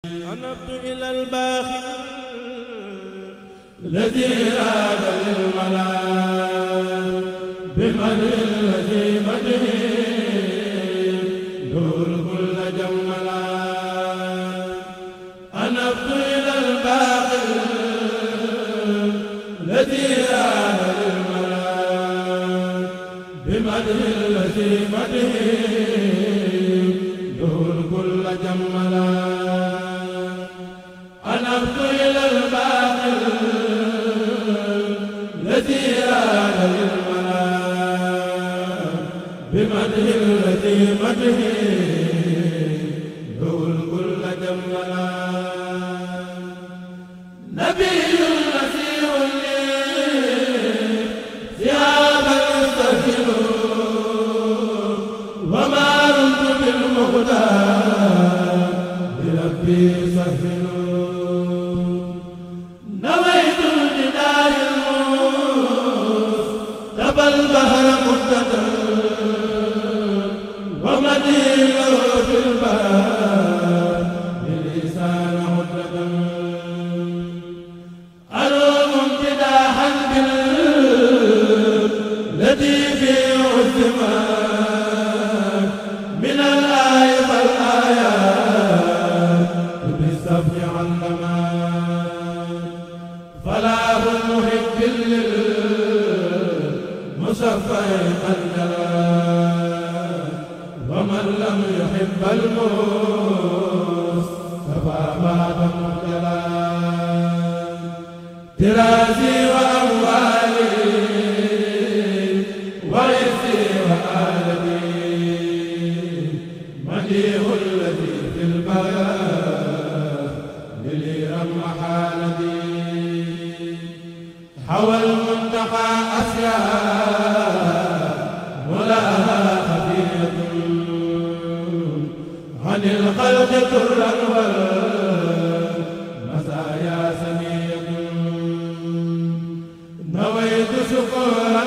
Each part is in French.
أنبت إلى الباخر الذي راد للملا بمن الذي مده نور كل جملا أنبت إلى الباخر الذي راد للملا بمن الذي مده نور كل جملا أنبت إلى الباخر الذي راد للملا بمده الذي مده نور كل جملا نبي نسير لي ثيابا يستهزئ وما رمت بالمختار بربي سهل نويت الجدار المصطفى البحر مدة ومدينه في البحر بلسان مدة أروم امتداحا بالذي في عزمان من الآي فالآيات بالسبع علمان فلا محب للمصفى الجلال ومن لم يحب المصطفى بات مجلا ترازي وأموالي وعزي وآلتي مديح الذي في الباب لليرم حالتي حوى المنتقى أسياء ولاها خفية عن الخلق ترا والمسايا سنية نويت شكرا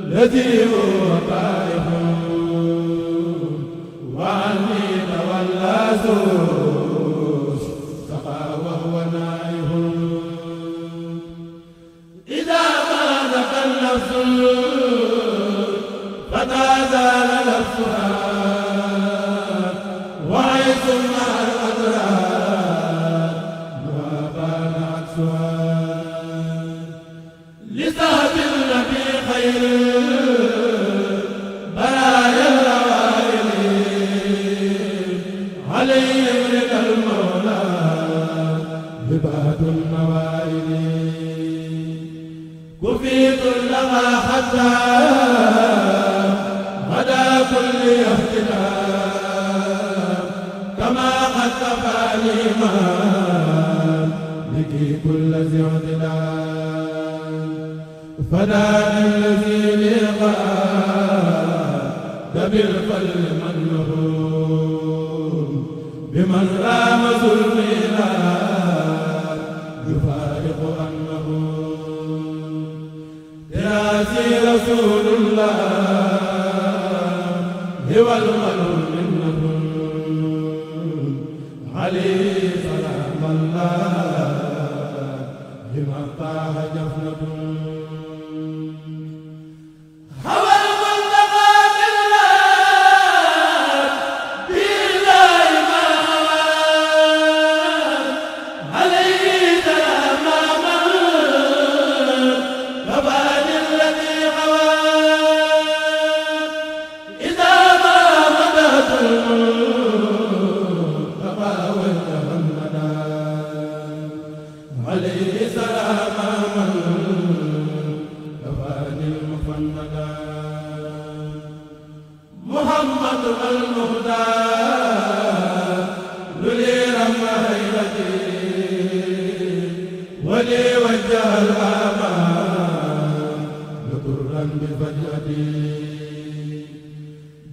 بالذي هو طائف وعني تولى سوس سقى وهو نائه إذا ما ذكى النفس فتزال نفسها وعيش مع الأدرار ما بان عكسها لصحب النبي خير برايا الأوائل عليهم رضا المولى هبات النوائل كفيت لها حتى غدا كل اهتدام كما قد كفاني ما لكي كل ذي اعتدام فدان الذي لقى بالقلب من له بمن رام ظلمنا يفارق انه تراسي رسول الله هو المنون منه عليه سلام الله بما طاح جفنة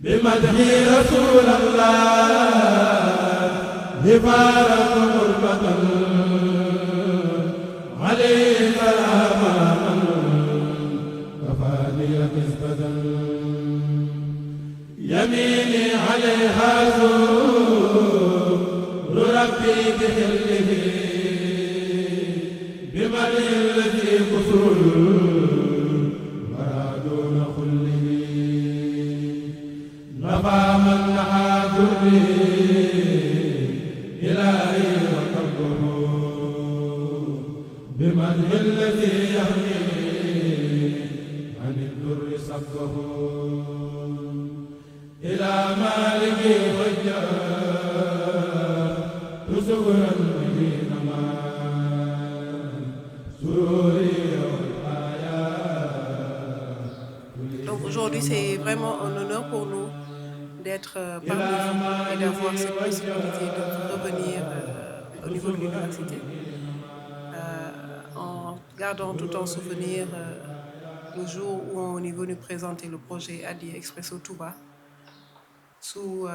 بمدحي رسول الله لفارق غربة عليه سلام كفاني كسبة يميني عليها زور إلهي وقلبه بمدح الذي يحمي عن الدر صفه إلى مالك وجه تزور المدين ما سوري Donc aujourd'hui, c'est vraiment un honneur pour nous d'être parmi vous et d'avoir cette possibilité de revenir au niveau de l'université en gardant tout en souvenir le jour où on est venu présenter le projet Adi Expresso Touba sous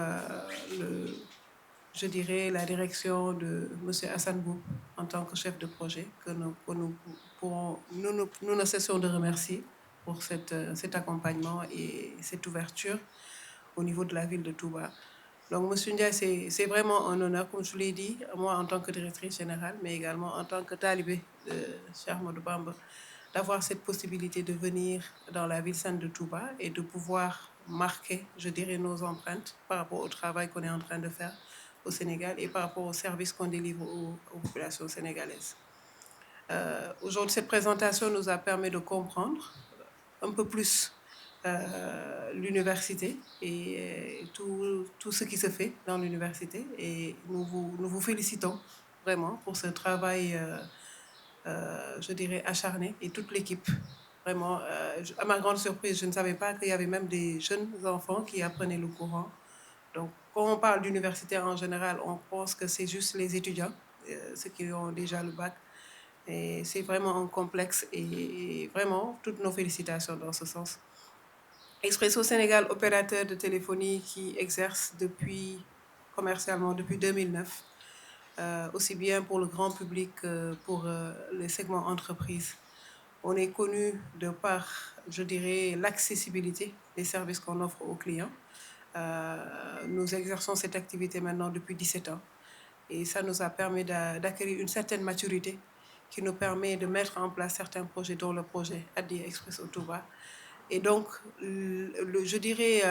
je dirais, la direction de M. Hassan Boub en tant que chef de projet, que nous ne cessons de remercier pour cet accompagnement et cette ouverture au niveau de la ville de Touba. Donc, M. Ndiaye, c'est vraiment un honneur, comme je vous l'ai dit, moi en tant que directrice générale, mais également en tant que talibé de Cheikh Ahmadou Bamba, d'avoir cette possibilité de venir dans la ville sainte de Touba et de pouvoir marquer, je dirais, nos empreintes par rapport au travail qu'on est en train de faire au Sénégal et par rapport aux services qu'on délivre aux populations sénégalaises. Aujourd'hui, cette présentation nous a permis de comprendre un peu plus l'université et tout ce qui se fait dans l'université. Et nous vous félicitons vraiment pour ce travail, je dirais, acharné et toute l'équipe. Vraiment, à ma grande surprise, je ne savais pas qu'il y avait même des jeunes enfants qui apprenaient le courant. Donc, quand on parle d'université en général, on pense que c'est juste les étudiants, ceux qui ont déjà le bac. Et c'est vraiment un complexe et vraiment toutes nos félicitations dans ce sens. Expresso Sénégal, opérateur de téléphonie qui exerce commercialement depuis 2009, aussi bien pour le grand public que pour les segments entreprises. On est connu de par, je dirais, l'accessibilité des services qu'on offre aux clients. Nous exerçons cette activité maintenant depuis 17 ans et ça nous a permis d'acquérir une certaine maturité qui nous permet de mettre en place certains projets, dont le projet Adi Expresso Touba. Et donc, je dirais,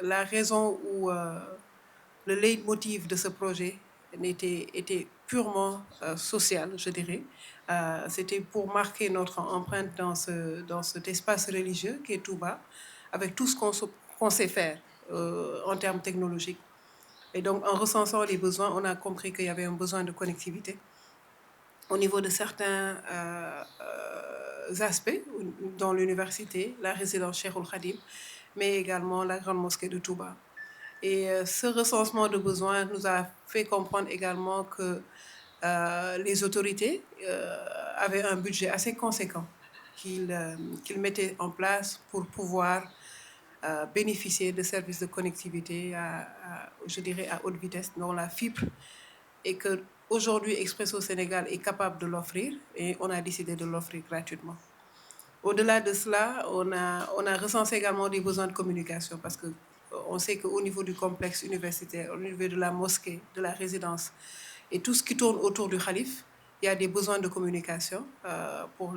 la raison ou le leitmotiv de ce projet était purement social, je dirais. C'était pour marquer notre empreinte dans cet espace religieux qui est Touba, avec tout ce qu'on sait faire en termes technologiques. Et donc, en recensant les besoins, on a compris qu'il y avait un besoin de connectivité au niveau de certains aspects dans l'université, la résidence Cheikhoul Khadim, mais également la grande mosquée de Touba. Et ce recensement de besoins nous a fait comprendre également que les autorités avaient un budget assez conséquent qu'ils mettaient en place pour pouvoir bénéficier de services de connectivité je dirais à haute vitesse, dont la fibre, et que aujourd'hui Expresso Sénégal est capable de l'offrir et on a décidé de l'offrir gratuitement. Au-delà de cela, on a recensé également des besoins de communication parce que on sait qu'au niveau du complexe universitaire, au niveau de la mosquée, de la résidence et tout ce qui tourne autour du Khalif, il y a des besoins de communication pour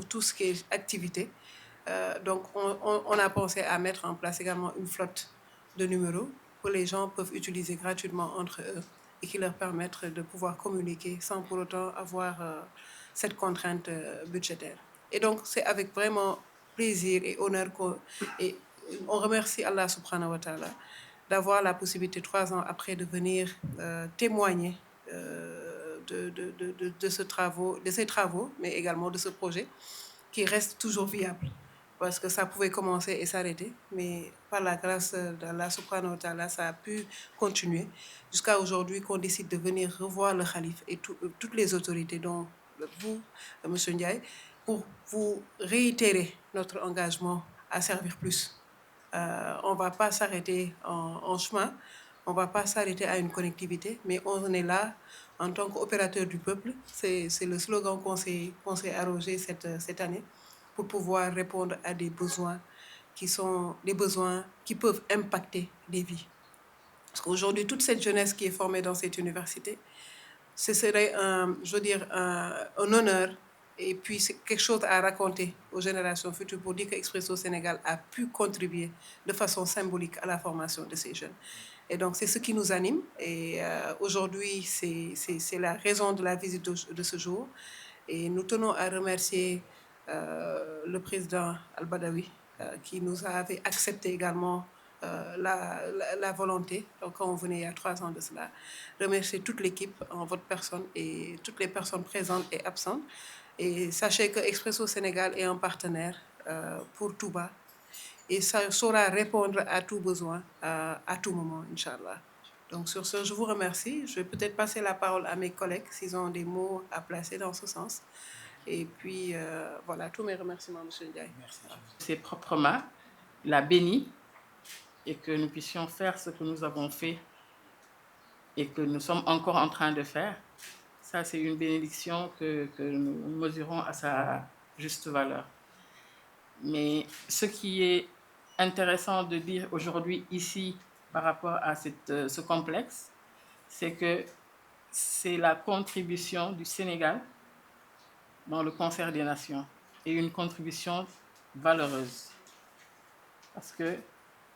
tout ce qui est activité. Donc, on a pensé à mettre en place également une flotte de numéros que les gens peuvent utiliser gratuitement entre eux et qui leur permettent de pouvoir communiquer sans pour autant avoir cette contrainte budgétaire. Et donc, c'est avec vraiment plaisir et honneur qu'on remercie Allah subhanahu wa ta'ala d'avoir la possibilité 3 ans après de venir témoigner de ces travaux, mais également de ce projet qui reste toujours viable. Parce que ça pouvait commencer et s'arrêter, mais par la grâce d'Allah subhanahu wa ta'ala, ça a pu continuer jusqu'à aujourd'hui qu'on décide de venir revoir le Khalif et toutes les autorités, dont vous, M. Ndiaye, pour vous réitérer notre engagement à servir plus. On ne va pas s'arrêter en chemin, on ne va pas s'arrêter à une connectivité, mais on est là en tant qu'opérateur du peuple. C'est le slogan qu'on s'est arrogé cette année, pour pouvoir répondre à des besoins qui sont des besoins qui peuvent impacter des vies. Parce qu'aujourd'hui, toute cette jeunesse qui est formée dans cette université, ce serait un honneur et puis c'est quelque chose à raconter aux générations futures pour dire qu'Expresso Sénégal a pu contribuer de façon symbolique à la formation de ces jeunes. Et donc, c'est ce qui nous anime. Et aujourd'hui, c'est la raison de la visite de ce jour. Et nous tenons à remercier le président Al-Badawi qui nous avait accepté également la volonté. Donc, quand on venait il y a 3 ans de cela, remercier toute l'équipe en votre personne et toutes les personnes présentes et absentes. Et sachez que Expresso Sénégal est un partenaire pour Touba et ça saura répondre à tout besoin à tout moment, Inch'Allah. Donc sur ce, je vous remercie. Je vais peut-être passer la parole à mes collègues s'ils ont des mots à placer dans ce sens. Et puis, voilà, tous mes remerciements, M. Ndiaye. Merci. Ses propres mains, la bénie, et que nous puissions faire ce que nous avons fait et que nous sommes encore en train de faire. Ça, c'est une bénédiction que nous mesurons à sa juste valeur. Mais ce qui est intéressant de dire aujourd'hui ici par rapport à ce complexe, c'est que c'est la contribution du Sénégal dans le concert des nations et une contribution valeureuse parce que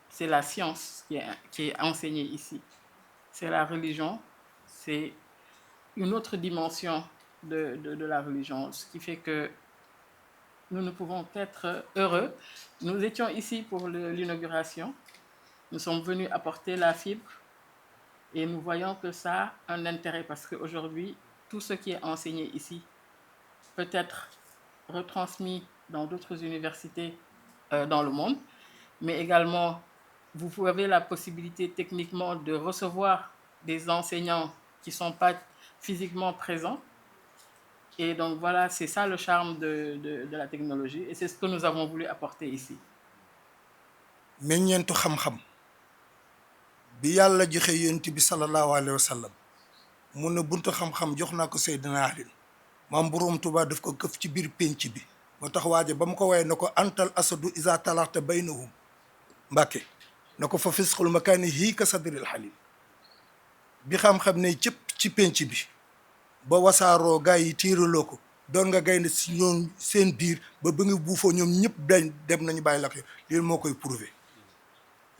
c'est la science qui est enseignée ici, c'est la religion, c'est une autre dimension de la religion, ce qui fait que nous ne pouvons qu'être heureux. Nous étions ici pour l'inauguration, nous sommes venus apporter la fibre et nous voyons que ça a un intérêt parce qu'aujourd'hui, tout ce qui est enseigné ici peut être retransmis dans d'autres universités dans le monde, mais également, vous avez la possibilité techniquement de recevoir des enseignants qui ne sont pas physiquement présents. Et donc voilà, c'est ça le charme de la technologie et c'est ce que nous avons voulu apporter ici. meññeentu xam-xam bi yàlla joxe yonent bi sallallahu alayhi wa sallam mu ne buntu xam-xam jox naa ko Seydina Ali maam Boroom Tuubaa daf ko këf ci biir pénc bi moo tax waaje ba mu ko woowee na ko antal asadu isa talaxta baynahum mbàkke na ko fa fisqul makaani hii ka sadril xalim bi xam-xam ne cëpp ci pénc bi ba wasaaroo gaa yi tiiraloo ko doon nga gaynde si ñoom seen biir ba nga buufoo ñoom ñëpp dem nañu bàyyi la ko lii moo koy prouvé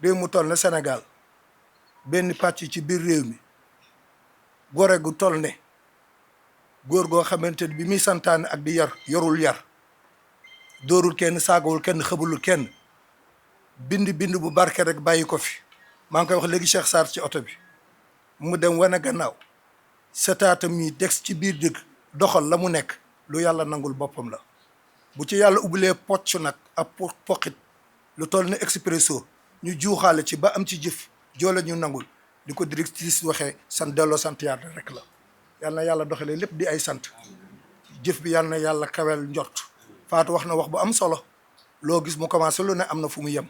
réew mu toll ne Sénégal benn pàcc ci biir réew mi gore gu toll ne góor goo xamante ne bi muy santaane ak di yar yorul yar dóorul kenn saagawul kenn xëbalul kenn bind bu barke rek bàyyi ko fi maa ngi koy wax léegi Cheikh Sarr ci oto bi mu dem wane gannaaw setaatam yi dex ci biir dëgg doxal la mu nekk lu yàlla nangul boppam la bu ci yàlla ubbilee pocc nag ak poqit lu toll ne Expresso ñu juuxaale ci ba am ci jëf joole ñu nangul di ko directrice waxee sant delloo sant yàlla rek la yàlla na yàlla doxalee lépp di ay sant jëf bi yàlla na yàlla kawel njort Fatou wax na wax bu am solo loo gis mu commencé lu ne am na fu mu yem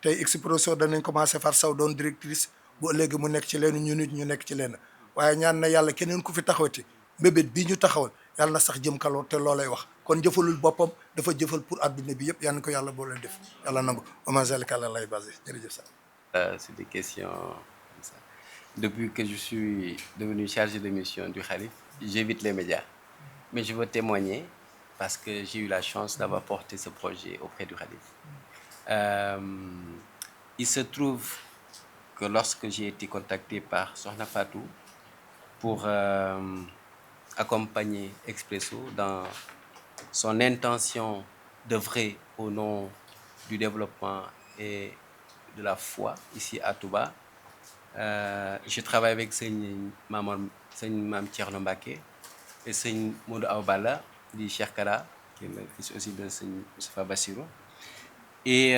tey Expresso danañ commencé far saw doon directrice bu léegi mu nekk ci leen ñu nit ñu nekk ci leen waaye ñaan na yàlla keneen ku fi taxawati mbébét bii ñu taxawal yàlla na sax jëm kaloo te loolay wax kon jëfalul boppam dafa jëfal pour adduna bi yëpp yàlla na ko yàlla boo leen def yàlla nangu oma zalika àla lay basé jërëjëf sax c'est des questions comme ça. Depuis que je suis devenu chargé de mission du Khalif, j'évite les médias. Mais je veux témoigner parce que j'ai eu la chance d'avoir porté ce projet auprès du Khalif. Il se trouve que lorsque j'ai été contacté par Sohna Fatou pour accompagner Expresso dans son intention d'œuvrer au nom du développement et de la foi ici à Touba, je travaille avec Seigne Mam Thierno Mbacké et Seigne Modou Aobala du Cheikh Kara, qui est le fils aussi de Seigne Moustapha Bassirou. Et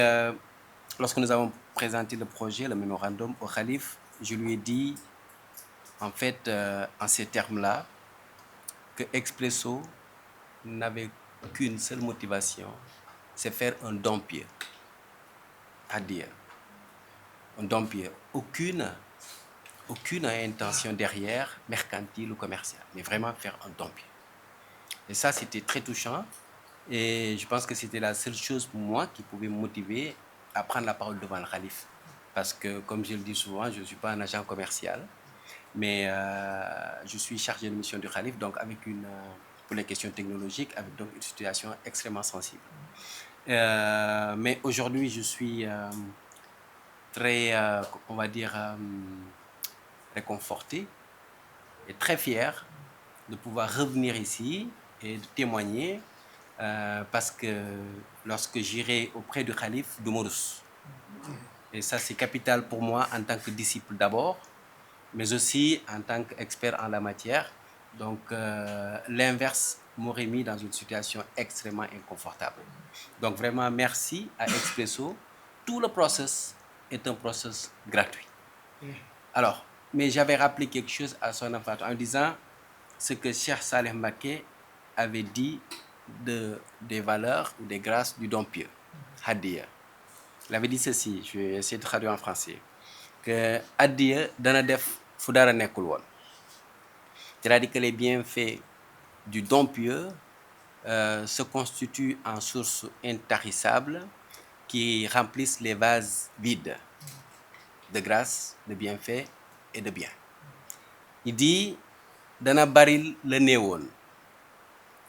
lorsque nous avons présenté le projet, le mémorandum au Khalif, je lui ai dit, en fait, en ces termes-là, que Expresso n'avait qu'une seule motivation, c'est faire un don pieux à Dieu. Un don pieux. Aucune intention derrière, mercantile ou commerciale, mais vraiment faire un don pieux. Et ça, c'était très touchant. Et je pense que c'était la seule chose pour moi qui pouvait me motiver à prendre la parole devant le Khalif. Parce que, comme je le dis souvent, je ne suis pas un agent commercial, mais je suis chargé de mission du Khalif, donc pour les questions technologiques, avec donc une situation extrêmement sensible. Mais aujourd'hui, je suis très, on va dire, réconforté et très fier de pouvoir revenir ici et de témoigner parce que lorsque j'irai auprès du calife du Morus, et ça c'est capital pour moi en tant que disciple d'abord, mais aussi en tant qu'expert en la matière. Donc l'inverse m'aurait mis dans une situation extrêmement inconfortable. Donc vraiment merci à Expresso. Tout le process est un process gratuit. Alors, mais j'avais rappelé quelque chose à son enfant en disant ce que Cheikh Saleh Mbacké avait dit des valeurs ou des grâces du don pieux, Hadiya. Il avait dit ceci, je vais essayer de traduire en français, que Hadiya dana def fu dara nekkul woon. C'est-à-dire que les bienfaits du don pieux se constituent en sources intarissables qui remplissent les vases vides de grâce, de bienfaits et de bien. Il dit dana baril le néewoon.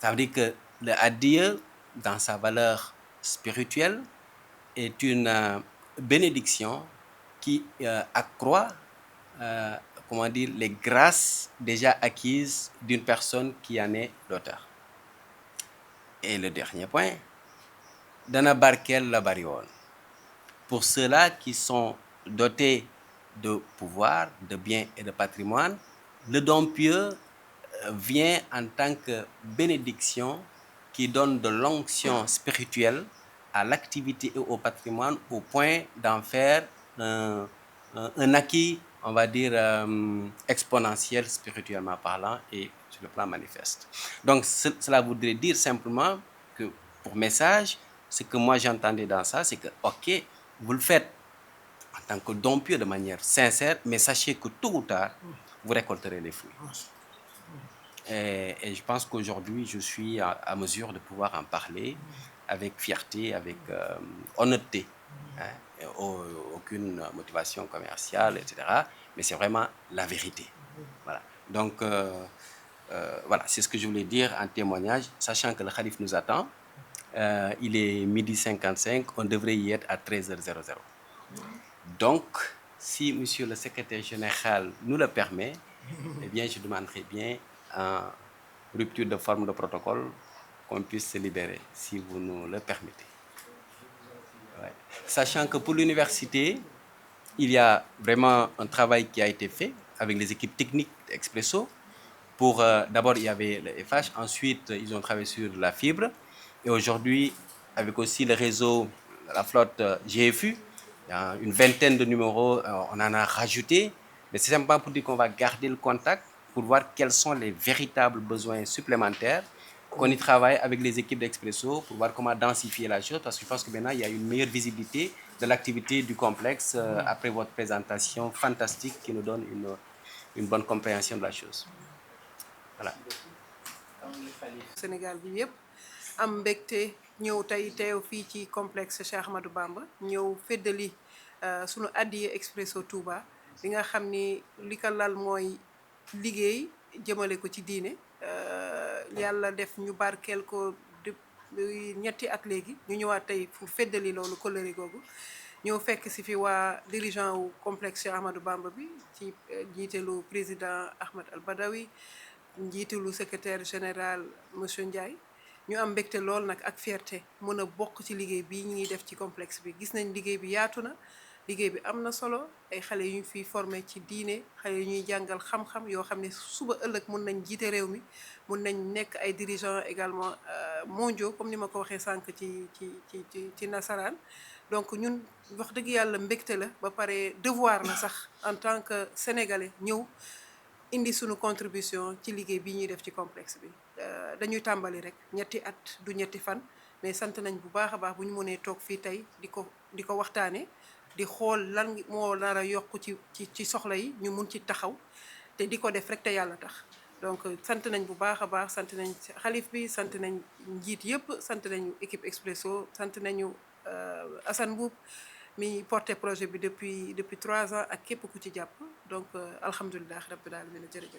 Ça veut dire que le hadiya, dans sa valeur spirituelle, est une bénédiction qui accroît comment dire, les grâces déjà acquises d'une personne qui en est l'auteur. Et le dernier point, dana barkel la bari woon. Pour ceux-là qui sont dotés de pouvoir, de biens et de patrimoine, le don pieux vient en tant que bénédiction qui donne de l'onction spirituelle à l'activité et au patrimoine au point d'en faire un acquis, on va dire, exponentiel spirituellement parlant et sur le plan manifeste. Donc cela voudrait dire simplement que pour message, ce que moi j'entendais dans ça, c'est que ok, vous le faites en tant que don pieux de manière sincère, mais sachez que tôt ou tard, vous récolterez les fruits. Et je pense qu'aujourd'hui, je suis à mesure de pouvoir en parler avec fierté, avec honnêteté. Hein, aucune motivation commerciale, etc. Mais c'est vraiment la vérité. Voilà. Donc, voilà, c'est ce que je voulais dire en témoignage, sachant que le Khalif nous attend. Il est 12h55, on devrait y être à 13h00. Donc, si monsieur le secrétaire général nous le permet, eh bien, je demanderai bien en rupture de forme de protocole qu'on puisse se libérer, si vous nous le permettez. Ouais. Sachant que pour l'université, il y a vraiment un travail qui a été fait avec les équipes techniques d'Expresso. Pour d'abord, il y avait le FH, ensuite, ils ont travaillé sur la fibre. Et aujourd'hui, avec aussi le réseau, la flotte GFU, il y a une vingtaine de numéros, on en a rajouté. Mais c'est simplement pour dire qu'on va garder le contact pour voir quels sont les véritables besoins supplémentaires, qu'on y travaille avec les équipes d'Expresso pour voir comment densifier la chose, parce que je pense que maintenant, il y a une meilleure visibilité de l'activité du complexe après votre présentation fantastique qui nous donne une bonne compréhension de la chose. Voilà. Sénégal bi yëpp am mbégte ñëw tey teew fii ci complexe Cheikh Ahmadou Bamba ñëw feddali sunu addiya Expresso Touba bi nga xam ni li ko lal mooy liggéey jëmale ko ci diine yàlla def ñu barkeel ko ñetti at léegi ñu ñëwaat tey fu feddali loolu kóllëre googu ñëw fekk si fi waa dirigeant wu complexe Cheikh Ahmadou Bamba bi ci jiitelu président Ahmed Al Badawi njiitalu secrétaire général monsieur Ndiaye ñu am mbégte lool nag ak fierté mën a bokk ci liggéey bi ñu ngi def ci complexe bi gis nañ liggéey bi yaatu na liggéey bi am na solo ay xale yu ñu fiy formé ci diine xale yu ñuy jàngal xam-xam yoo xam ne suba ëllëg mën nañ jiite réew mi mën nañ nekk ay dirigeants également mondiaux comme ni ma ko waxee sànq ci nasaraan donc ñun wax dëgg yàlla mbégte la ba pare devoir la sax en tant que sénégalais ñëw indi sunu contribution ci liggéey bi ñuy def ci complexe bi dañuy tàmbali rek ñetti at du ñetti fan mais sant nañ bu baax a baax bu ñu mënee toog fii tey di ko waxtaane di xool lan moo nar a yokk ci soxla yi ñu mun ci taxaw te di ko def rek te yàlla tax donc sant nañ bu baax a baax sant nañ xalif bi sant nañ njiit yëpp sant nañu équipe Expresso sant nañu Assane Mboup mi porté projet bi depuis 3 ans ak képp ku ci jàpp donc alhamdulilah rabbil alamin jërëjëf